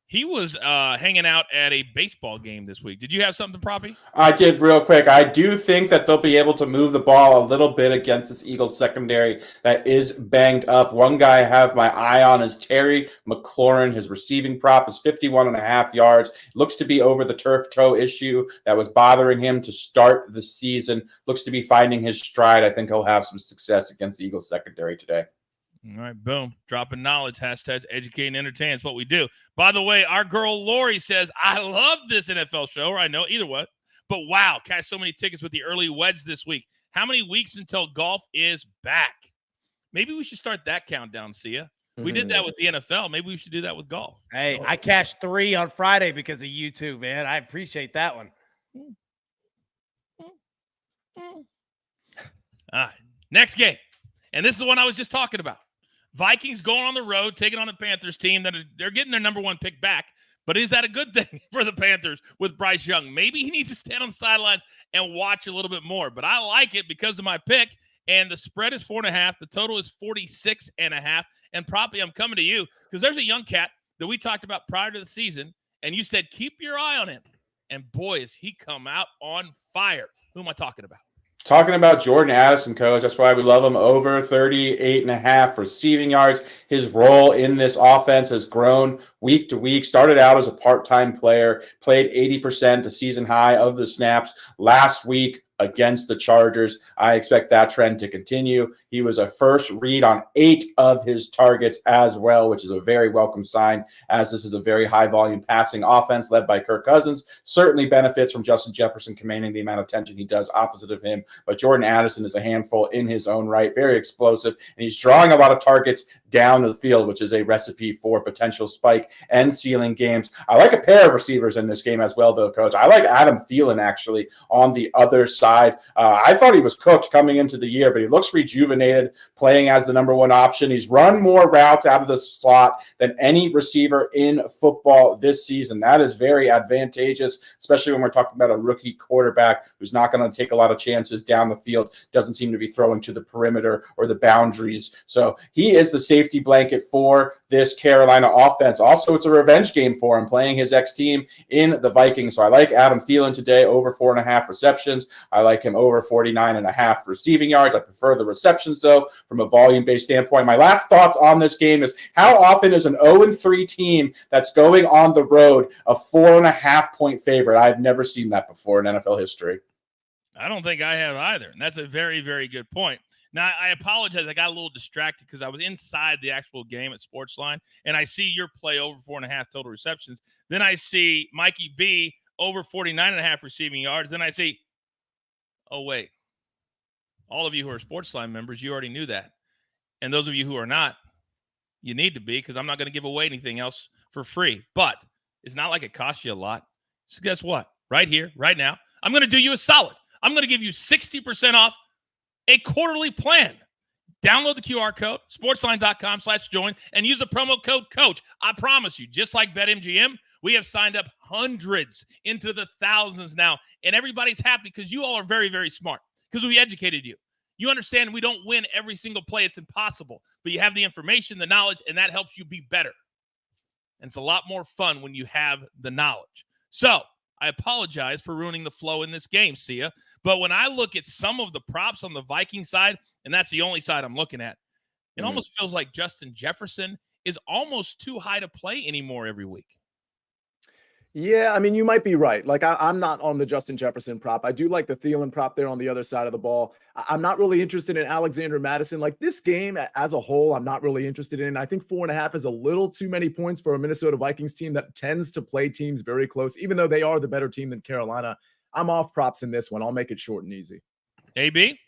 He was hanging out at a baseball game this week. Did you have something, Proppy? I did real quick. I do think that they'll be able to move the ball a little bit against this Eagles secondary that is banged up. One guy I have my eye on is Terry McLaurin. His receiving prop is 51.5 yards. Looks to be over the turf toe issue that was bothering him to start the season. Looks to be finding his stride. I think he'll have some success against the Eagles secondary today. All right, boom. Dropping knowledge. Hashtag educate and entertain is what we do. By the way, our girl Lori says, I love this NFL show. Or I know either way. But wow, cash so many tickets with the early wedge this week. How many weeks until golf is back? Maybe we should start that countdown, Sia. We did that with the NFL. Maybe we should do that with golf. Hey, I cashed 3 on Friday because of you two, man. I appreciate that one. All right, next game. And this is the one I was just talking about. Vikings going on the road, taking on a Panthers team that they're getting their number 1 pick back. But is that a good thing for the Panthers with Bryce Young? Maybe he needs to stand on the sidelines and watch a little bit more. But I like it because of my pick. And the spread is 4.5. The total is 46.5. And Proppy, I'm coming to you because there's a young cat that we talked about prior to the season. And you said, keep your eye on him. And boy, has he come out on fire. Who am I talking about? Talking about Jordan Addison, coach, that's why we love him. Over 38.5 receiving yards. His role in this offense has grown week to week. Started out as a part-time player, played 80%, a season high of the snaps last week against the Chargers. I expect that trend to continue. He was a first read on 8 of his targets as well, which is a very welcome sign, as this is a very high volume passing offense led by Kirk Cousins. Certainly benefits from Justin Jefferson commanding the amount of attention he does opposite of him. But Jordan Addison is a handful in his own right, very explosive, and he's drawing a lot of targets down the field, which is a recipe for potential spike and ceiling games. I like a pair of receivers in this game as well, though, coach. I like Adam Thielen, actually, on the other side. I thought he was cooked coming into the year, but he looks rejuvenated playing as the number one option. He's run more routes out of the slot than any receiver in football this season. That is very advantageous, especially when we're talking about a rookie quarterback who's not going to take a lot of chances down the field, doesn't seem to be throwing to the perimeter or the boundaries. So he is the safety blanket for this Carolina offense. Also, it's a revenge game for him, playing his ex-team in the Vikings. So I like Adam Thielen today, over 4.5 receptions. I like him over 49.5 receiving yards. I prefer the receptions, though, from a volume-based standpoint. My last thoughts on this game is, how often is an 0-3 team that's going on the road a 4.5-point favorite? I've never seen that before in NFL history. I don't think I have either. And that's a very, very good point. Now, I apologize. I got a little distracted because I was inside the actual game at SportsLine, and I see your play over 4.5 total receptions. Then I see Mikey B over 49.5 receiving yards. Then I see, oh, wait. All of you who are SportsLine members, you already knew that. And those of you who are not, you need to be, because I'm not going to give away anything else for free. But it's not like it costs you a lot. So guess what? Right here, right now, I'm going to do you a solid. I'm going to give you 60% off a quarterly plan. Download the QR code, sportsline.com/join, and use the promo code COACH. I promise you, just like BetMGM, we have signed up hundreds into the thousands now, and everybody's happy because you all are very, very smart, because we educated you. You understand we don't win every single play. It's impossible. But you have the information, the knowledge, and that helps you be better. And it's a lot more fun when you have the knowledge. So I apologize for ruining the flow in this game, Sia. But when I look at some of the props on the Viking side, and that's the only side I'm looking at, it almost feels like Justin Jefferson is almost too high to play anymore every week. Yeah, I mean, you might be right. Like, I'm not on the Justin Jefferson prop. I do like the Thielen prop there on the other side of the ball. I'm not really interested in Alexander Mattison. Like, this game as a whole, I'm not really interested in. I think 4.5 is a little too many points for a Minnesota Vikings team that tends to play teams very close, even though they are the better team than Carolina. I'm off props in this one. I'll make it short and easy. AB?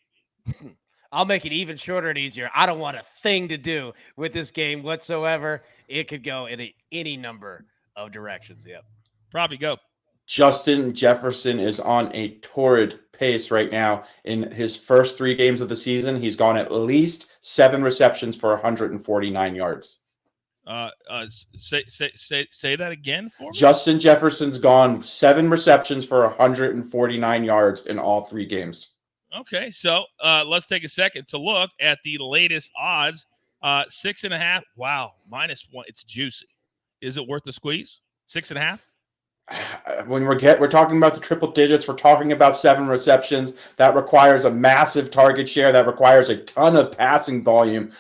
I'll make it even shorter and easier. I don't want a thing to do with this game whatsoever. It could go in any number of directions. Yep. Probably go. Justin Jefferson is on a torrid pace right now. In his first 3 games of the season, he's gone at least 7 receptions for 149 yards. Say that again for me? Justin Jefferson's gone 7 receptions for 149 yards in all 3 games. Okay, so let's take a second to look at the latest odds. 6.5. Wow, -1. It's juicy. Is it worth the squeeze? 6.5. When we're talking about the triple digits, we're talking about 7 receptions. That requires a massive target share. That requires a ton of passing volume.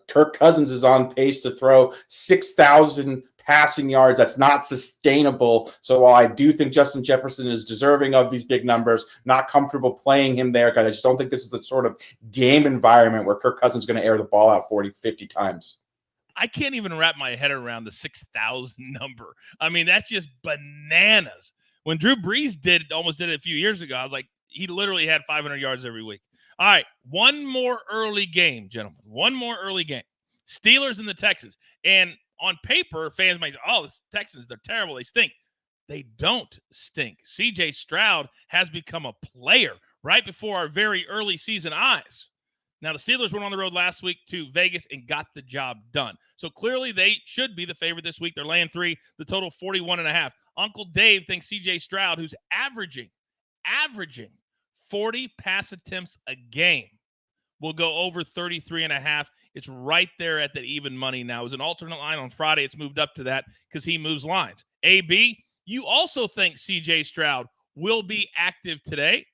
Kirk Cousins is on pace to throw 6,000 passing yards. That's not sustainable. So while I do think Justin Jefferson is deserving of these big numbers, not comfortable playing him there, because I just don't think this is the sort of game environment where Kirk Cousins is going to air the ball out 40, 50 times. I can't even wrap my head around the 6,000 number. I mean, that's just bananas. When Drew Brees almost did it a few years ago, I was like, he literally had 500 yards every week. All right, one more early game, gentlemen. One more early game. Steelers and the Texans. And on paper, fans might say, oh, the Texans, they're terrible. They stink. They don't stink. C.J. Stroud has become a player right before our very early season eyes. Now, the Steelers went on the road last week to Vegas and got the job done. So clearly they should be the favorite this week. They're laying 3, the total 41.5. Uncle Dave thinks C.J. Stroud, who's averaging 40 pass attempts a game, will go over 33.5. It's right there at that even money now. It was an alternate line on Friday. It's moved up to that because he moves lines. AB, you also think C.J. Stroud will be active today.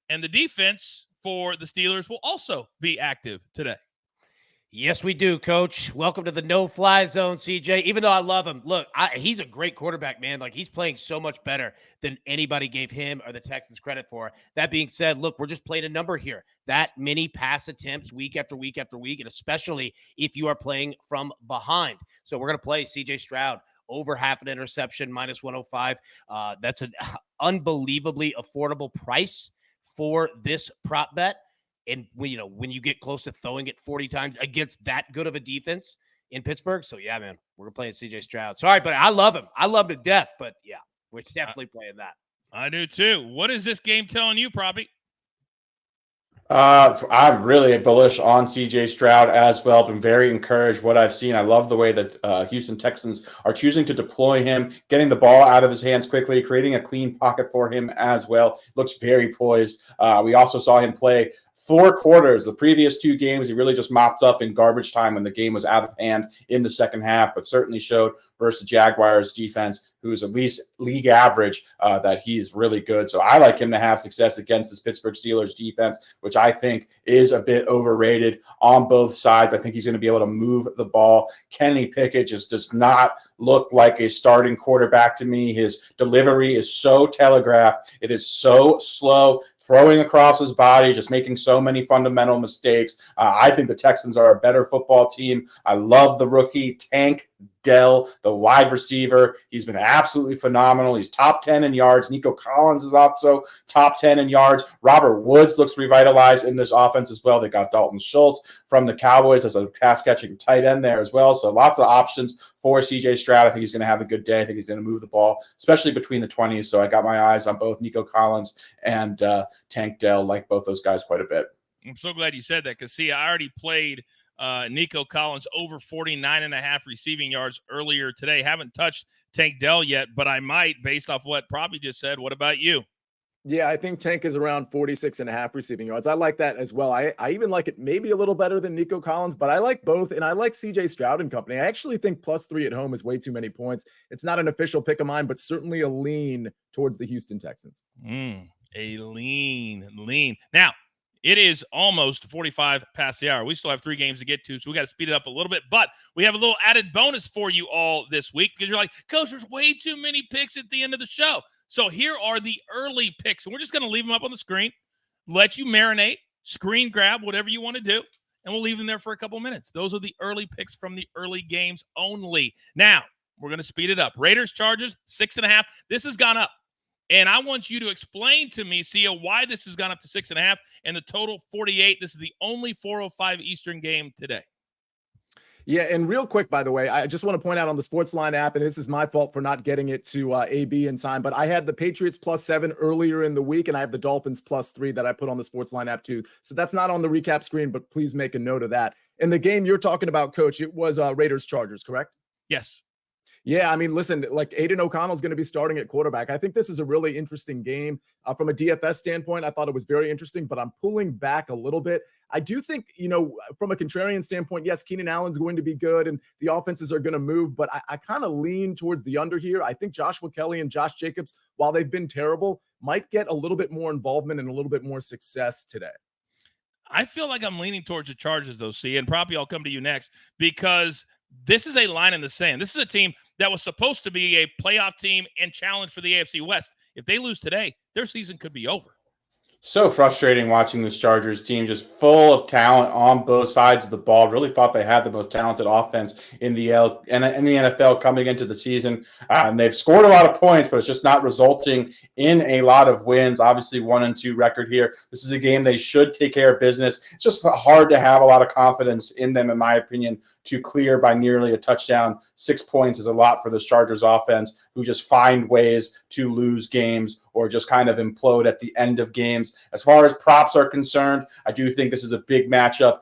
And the defense for the Steelers will also be active today. Yes, we do, Coach. Welcome to the no-fly zone, CJ. Even though I love him, look, he's a great quarterback, man. Like, he's playing so much better than anybody gave him or the Texans credit for. That being said, look, we're just playing a number here. That many pass attempts week after week after week, and especially if you are playing from behind. So we're going to play CJ Stroud over half an interception, minus 105. That's an unbelievably affordable price for this prop bet. And when you get close to throwing it 40 times against that good of a defense in Pittsburgh. So, yeah, man, we're playing CJ Stroud. Sorry, but I love him. I love him to death. But, yeah, we're definitely playing that. I do, too. What is this game telling you, Proppy? I'm really bullish on CJ Stroud as well. Been very encouraged what I've seen. I love the way that Houston Texans are choosing to deploy him, getting the ball out of his hands quickly, creating a clean pocket for him as well. Looks very poised. We also saw him play 4 quarters. The previous 2 games, he really just mopped up in garbage time when the game was out of hand in the second half, but certainly showed versus the Jaguars defense, who is at least league average, that he's really good. So I like him to have success against this Pittsburgh Steelers defense, which I think is a bit overrated on both sides. I think he's going to be able to move the ball. Kenny Pickett just does not look like a starting quarterback to me. His delivery is so telegraphed. It is so slow, throwing across his body, just making so many fundamental mistakes. I think the Texans are a better football team. I love the rookie Tank Dell, the wide receiver. He's been absolutely phenomenal. He's top 10 in yards. Nico Collins is also top 10 in yards. Robert Woods looks revitalized in this offense as well. They got Dalton Schultz from the Cowboys as a pass-catching tight end there as well. So lots of options for CJ Stroud. I think he's going to have a good day. I think he's going to move the ball, especially between the 20s. So I got my eyes on both Nico Collins and Tank Dell, like both those guys quite a bit. I'm so glad you said that because, see, I already played Nico Collins over 49.5 receiving yards earlier today. Haven't touched Tank Dell yet, but I might based off what Proppy just said. What about you? Yeah, I think Tank is around 46.5 receiving yards. I like that as well. I even like it maybe a little better than Nico Collins, but I like both, and I like CJ Stroud and company. I actually think +3 at home is way too many points. It's not an official pick of mine, but certainly a lean towards the Houston Texans. A lean. Now, it is almost 45 past the hour. We still have 3 games to get to, so we got to speed it up a little bit. But we have a little added bonus for you all this week because you're like, Coach, there's way too many picks at the end of the show. So here are the early picks, and we're just going to leave them up on the screen, let you marinate, screen grab, whatever you want to do, and we'll leave them there for a couple minutes. Those are the early picks from the early games only. Now, we're going to speed it up. Raiders, Chargers, 6.5. This has gone up. And I want you to explain to me, Sia, why this has gone up to 6.5 and the total 48. This is the only 4:05 Eastern game today. Yeah, and real quick, by the way, I just want to point out on the SportsLine app, and this is my fault for not getting it to AB in time, but I had the Patriots +7 earlier in the week, and I have the Dolphins +3 that I put on the SportsLine app too. So that's not on the recap screen, but please make a note of that. In the game you're talking about, Coach, it was Raiders-Chargers, correct? Yes. Yeah, I mean, listen, like Aiden O'Connell's going to be starting at quarterback. I think this is a really interesting game. From a DFS standpoint, I thought it was very interesting, but I'm pulling back a little bit. I do think, from a contrarian standpoint, yes, Keenan Allen's going to be good and the offenses are going to move, but I kind of lean towards the under here. I think Joshua Kelly and Josh Jacobs, while they've been terrible, might get a little bit more involvement and a little bit more success today. I feel like I'm leaning towards the Chargers, though, C, and probably I'll come to you next because this is a line in the sand. This is a team that was supposed to be a playoff team and challenge for the AFC West. If they lose today, their season could be over. So frustrating watching this Chargers team, just full of talent on both sides of the ball. Really thought they had the most talented offense in the NFL coming into the season. And they've scored a lot of points, but it's just not resulting in a lot of wins. Obviously, 1-2 record here. This is a game they should take care of business. It's just hard to have a lot of confidence in them, in my opinion, to clear by nearly a touchdown. 6 points is a lot for this Chargers offense, who just find ways to lose games or just kind of implode at the end of games. As far as props are concerned, I do think this is a big matchup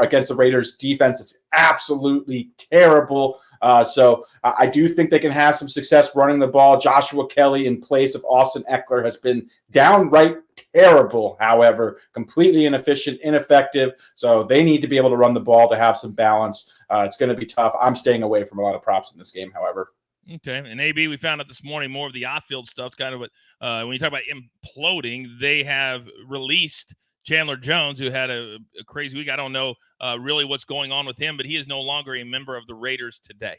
against the Raiders defense. It's absolutely terrible. So I do think they can have some success running the ball. Joshua Kelly in place of Austin Eckler has been downright terrible, however, completely inefficient, ineffective. So they need to be able to run the ball to have some balance. It's going to be tough. I'm staying away from a lot of props in this game, however. Okay, and AB, we found out this morning more of the off-field stuff, kind of what when you talk about imploding, they have released Chandler Jones, who had a crazy week. I don't know really what's going on with him, but he is no longer a member of the Raiders today.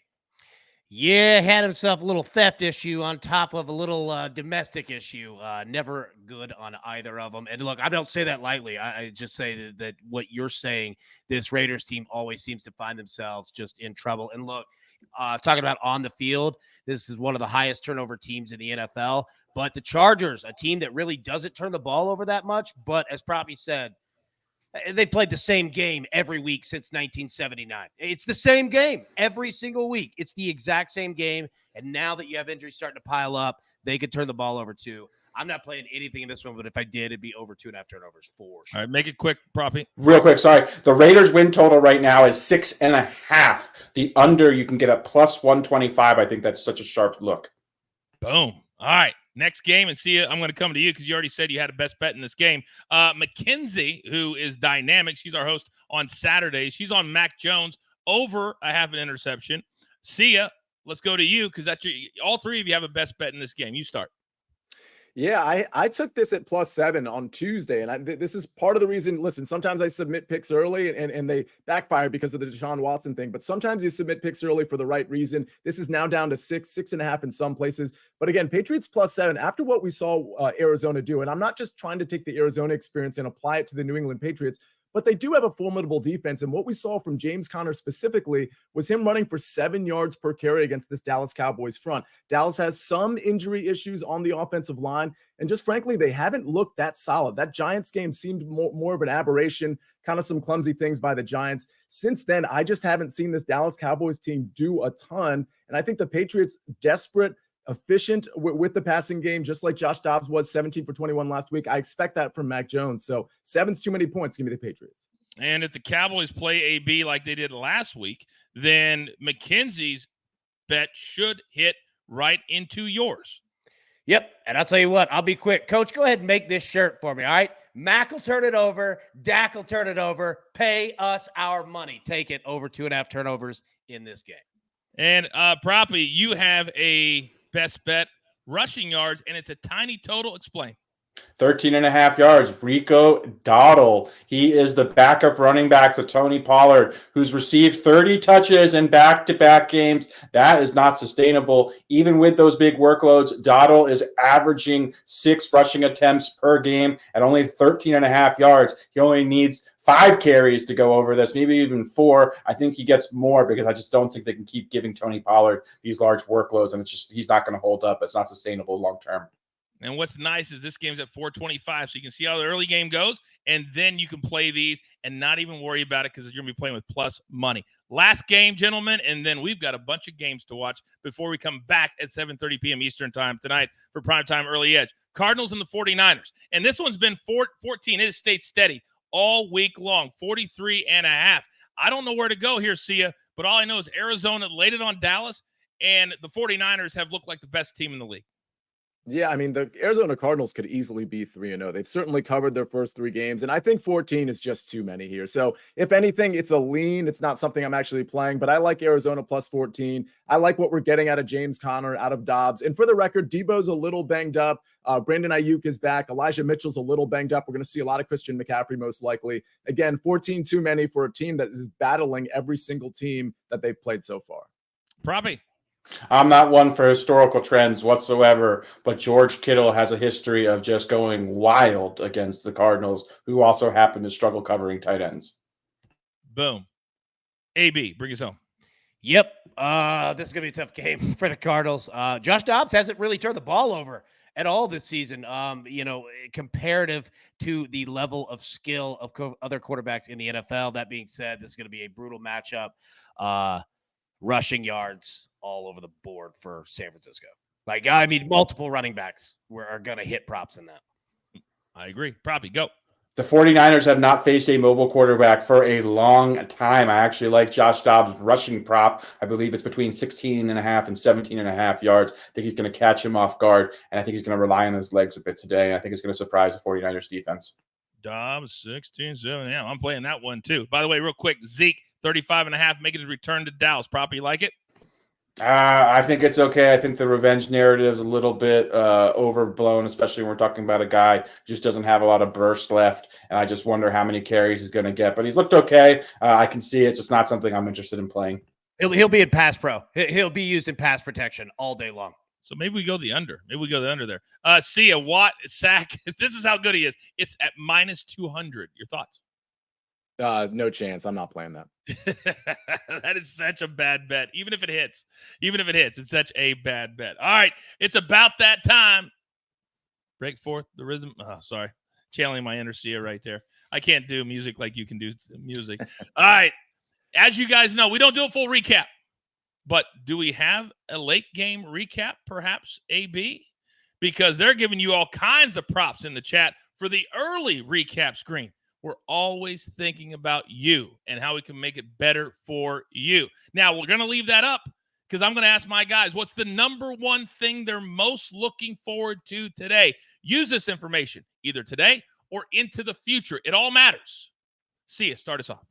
Yeah, had himself a little theft issue on top of a little domestic issue. Never good on either of them. And look, I don't say that lightly. I just say that what you're saying, this Raiders team always seems to find themselves just in trouble. And look, talking about on the field, this is one of the highest turnover teams in the NFL. But the Chargers, a team that really doesn't turn the ball over that much, but as Proppy said, they've played the same game every week since 1979. It's the same game every single week. It's the exact same game. And now that you have injuries starting to pile up, they could turn the ball over too. I'm not playing anything in this one, but if I did, it'd be over 2.5 turnovers for sure. All right, make it quick, Proppy. Real quick, sorry. The Raiders win total right now is 6.5. The under you can get at plus 125. I think that's such a sharp look. Boom. All right. Next game, and see, I'm going to come to you because you already said you had a best bet in this game. Mackenzie, who is dynamic, she's our host on Saturdays. She's on Mac Jones over a half an interception. Sia, let's go to you because that's all three of you have a best bet in this game. You start. Yeah, I took this at +7 on Tuesday, and this is part of the reason. Listen, sometimes I submit picks early, and they backfire because of the Deshaun Watson thing, but sometimes you submit picks early for the right reason. This is now down to 6.5 in some places. But again, Patriots +7 after what we saw Arizona do, and I'm not just trying to take the Arizona experience and apply it to the New England Patriots, but they do have a formidable defense. And what we saw from James Conner specifically was him running for 7 yards per carry against this Dallas Cowboys front. Dallas has some injury issues on the offensive line. And just frankly, they haven't looked that solid. That Giants game seemed more of an aberration, kind of some clumsy things by the Giants. Since then, I just haven't seen this Dallas Cowboys team do a ton. And I think the Patriots, desperate, efficient with the passing game, just like Josh Dobbs was 17 for 21 last week. I expect that from Mac Jones. So 7's too many points. Give me the Patriots. And if the Cowboys play AB like they did last week, then McKenzie's bet should hit right into yours. Yep. And I'll tell you what, I'll be quick. Coach, go ahead and make this shirt for me, all right? Mac will turn it over. Dak will turn it over. Pay us our money. Take it over 2.5 turnovers in this game. And Proppy, you have a best bet rushing yards, and it's a tiny total. Explain. 13.5 yards. Rico Dowdle. He is the backup running back to Tony Pollard, who's received 30 touches in back-to-back games. That is not sustainable. Even with those big workloads, Dowdle is averaging 6 rushing attempts per game at only 13.5 yards. He only needs 5 carries to go over this, maybe even 4. I think he gets more because I just don't think they can keep giving Tony Pollard these large workloads, and he's not going to hold up. It's not sustainable long term. And what's nice is this game's at 425, so you can see how the early game goes, and then you can play these and not even worry about it because you're going to be playing with plus money. Last game, gentlemen, and then we've got a bunch of games to watch before we come back at 7:30 p.m. Eastern time tonight for Primetime Early Edge. Cardinals and the 49ers. And this one's been 14. It has stayed steady all week long, 43.5. I don't know where to go here, Sia, but all I know is Arizona laid it on Dallas, and the 49ers have looked like the best team in the league. Yeah, I mean, the Arizona Cardinals could easily be 3-0. They've certainly covered their first 3 games, and I think 14 is just too many here. So if anything, it's a lean. It's not something I'm actually playing, but I like Arizona plus 14. I like what we're getting out of James Conner, out of Dobbs. And for the record, Debo's a little banged up. Brandon Ayuk is back. Elijah Mitchell's a little banged up. We're going to see a lot of Christian McCaffrey most likely. Again, 14 too many for a team that is battling every single team that they've played so far. Probably. I'm not one for historical trends whatsoever, but George Kittle has a history of just going wild against the Cardinals, who also happen to struggle covering tight ends. Boom. AB, bring us home. Yep. This is going to be a tough game for the Cardinals. Josh Dobbs hasn't really turned the ball over at all this season, comparative to the level of skill of other quarterbacks in the NFL. That being said, this is going to be a brutal matchup. Rushing yards all over the board for San Francisco. Multiple running backs are going to hit props in that. I agree. Probably go. The 49ers have not faced a mobile quarterback for a long time. I actually like Josh Dobbs' rushing prop. I believe it's between 16.5 and 17.5 yards. I think he's going to catch him off guard, and I think he's going to rely on his legs a bit today. I think it's going to surprise the 49ers defense. Dobbs, 16-7. Yeah, I'm playing that one too. By the way, real quick, Zeke, 35.5, making his return to Dallas. Proppy, you like it? I think it's okay. I think the revenge narrative is a little bit overblown, especially when we're talking about a guy who just doesn't have a lot of burst left. And I just wonder how many carries he's going to get. But he's looked okay. I can see it. Just not something I'm interested in playing. He'll be in pass pro. He'll be used in pass protection all day long. So maybe we go the under. Maybe we go the under there. See a Watt sack. This is how good he is. It's at -200. Your thoughts? No chance. I'm not playing that. That is such a bad bet. Even if it hits, it's such a bad bet. All right. It's about that time. Break forth the rhythm. Oh, sorry. Channeling my inner Sia right there. I can't do music like you can do music. All right. As you guys know, we don't do a full recap. But do we have a late game recap, perhaps, AB? Because they're giving you all kinds of props in the chat for the early recap screen. We're always thinking about you and how we can make it better for you. Now, we're going to leave that up because I'm going to ask my guys, what's the number one thing they're most looking forward to today? Use this information either today or into the future. It all matters. See you. Start us off.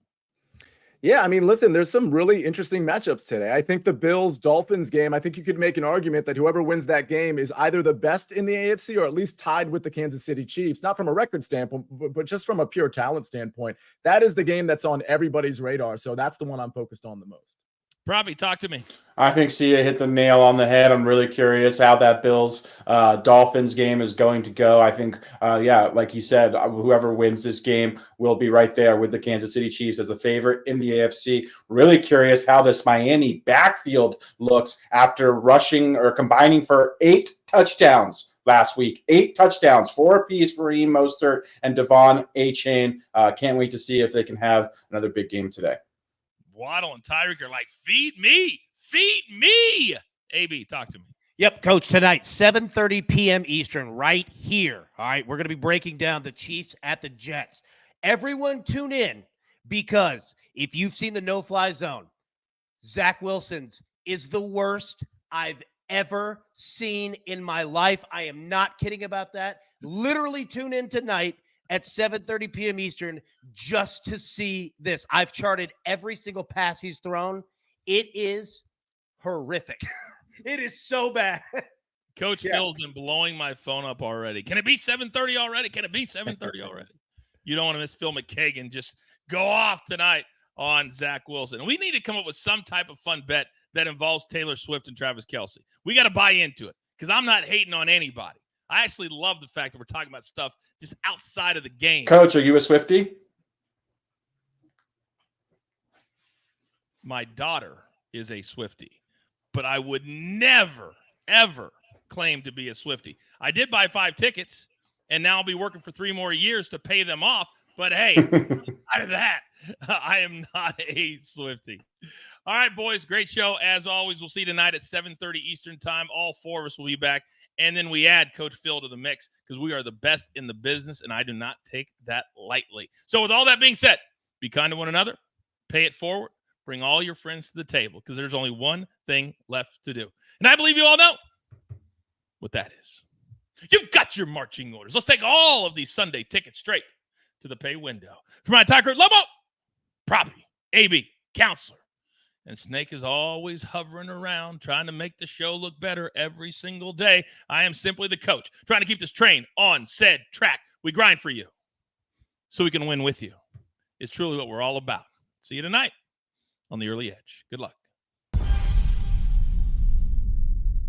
Yeah, I mean, listen, there's some really interesting matchups today. I think the Bills-Dolphins game, I think you could make an argument that whoever wins that game is either the best in the AFC or at least tied with the Kansas City Chiefs, not from a record standpoint, but just from a pure talent standpoint. That is the game that's on everybody's radar, so that's the one I'm focused on the most. Probably talk to me. I think Sia hit the nail on the head. I'm really curious how that Bills-Dolphins game is going to go. I think, like he said, whoever wins this game will be right there with the Kansas City Chiefs as a favorite in the AFC. Really curious how this Miami backfield looks after rushing or combining for 8 touchdowns last week. 8 touchdowns, 4 apiece for Raheem Mostert and Devon Achane. Can't wait to see if they can have another big game today. Waddle and Tyreek are like, feed me. AB, talk to me. Yep, Coach, tonight, 7:30 p.m. Eastern, right here. All right, we're going to be breaking down the Chiefs at the Jets. Everyone tune in because if you've seen the no-fly zone, Zach Wilson's is the worst I've ever seen in my life. I am not kidding about that. Literally tune in tonight at 7:30 p.m. Eastern just to see this. I've charted every single pass he's thrown. It is horrific. It is so bad. Coach Phil's been blowing my phone up already. Can it be 7:30 already? You don't want to miss Phil McKagan. Just go off tonight on Zach Wilson. We need to come up with some type of fun bet that involves Taylor Swift and Travis Kelce. We got to buy into it because I'm not hating on anybody. I actually love the fact that we're talking about stuff just outside of the game. Coach, are you a Swiftie? My daughter is a Swiftie, but I would never, ever claim to be a Swiftie. I did buy 5 tickets, and now I'll be working for 3 more years to pay them off. But, hey, out of that, I am not a Swiftie. All right, boys, great show. As always, we'll see you tonight at 7:30 Eastern time. All 4 of us will be back. And then we add Coach Phil to the mix because we are the best in the business, and I do not take that lightly. So with all that being said, be kind to one another, pay it forward, bring all your friends to the table because there's only one thing left to do. And I believe you all know what that is. You've got your marching orders. Let's take all of these Sunday tickets straight to the pay window. For my attacker, Lobo, Proppy, AB, Counselor, and Snake is always hovering around trying to make the show look better every single day. I am simply the coach trying to keep this train on said track. We grind for you so we can win with you. It's truly what we're all about. See you tonight on the Early Edge. Good luck.